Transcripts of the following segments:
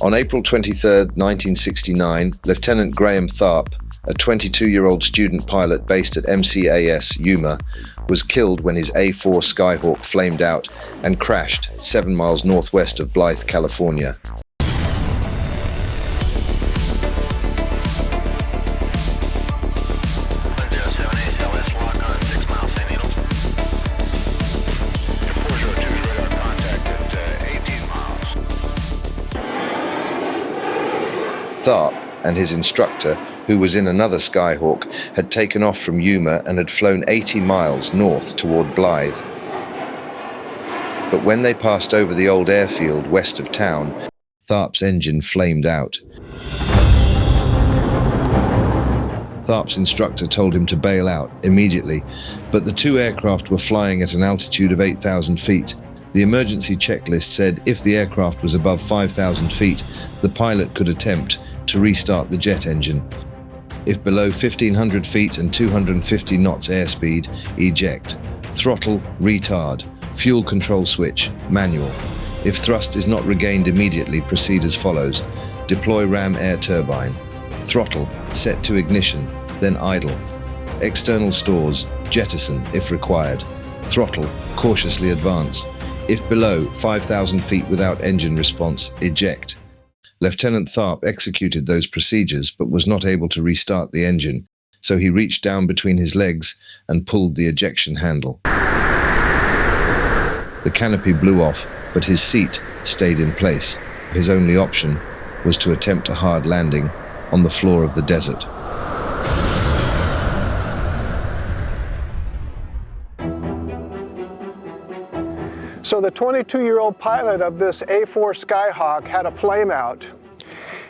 On April 23, 1969, Lieutenant Graham Tharp, a 22-year-old student pilot based at MCAS, Yuma, was killed when his A-4 Skyhawk flamed out and crashed 7 miles northwest of Blythe, California. Tharp and his instructor, who was in another Skyhawk, had taken off from Yuma and had flown 80 miles north toward Blythe. But when they passed over the old airfield west of town, Tharp's engine flamed out. Tharp's instructor told him to bail out immediately, but the two aircraft were flying at an altitude of 8,000 feet. The emergency checklist said if the aircraft was above 5,000 feet, the pilot could attempt to restart the jet engine. If below 1,500 feet and 250 knots airspeed, eject. Throttle, retard. Fuel control switch, manual. If thrust is not regained immediately, proceed as follows. Deploy ram air turbine. Throttle, set to ignition, then idle. External stores, jettison if required. Throttle, cautiously advance. If below 5,000 feet without engine response, eject. Lieutenant Tharp executed those procedures but was not able to restart the engine, so he reached down between his legs and pulled the ejection handle. The canopy blew off, but his seat stayed in place. His only option was to attempt a hard landing on the floor of the desert. So the 22-year-old pilot of this A-4 Skyhawk had a flame out,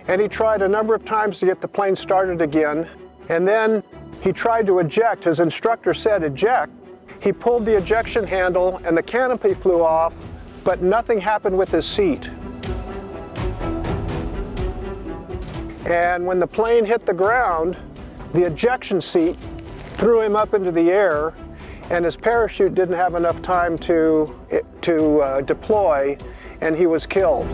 and he tried a number of times to get the plane started again, and then he tried to eject. His instructor said eject. He pulled the ejection handle and the canopy flew off, but nothing happened with his seat. And when the plane hit the ground, the ejection seat threw him up into the air, and his parachute didn't have enough time to deploy, and he was killed.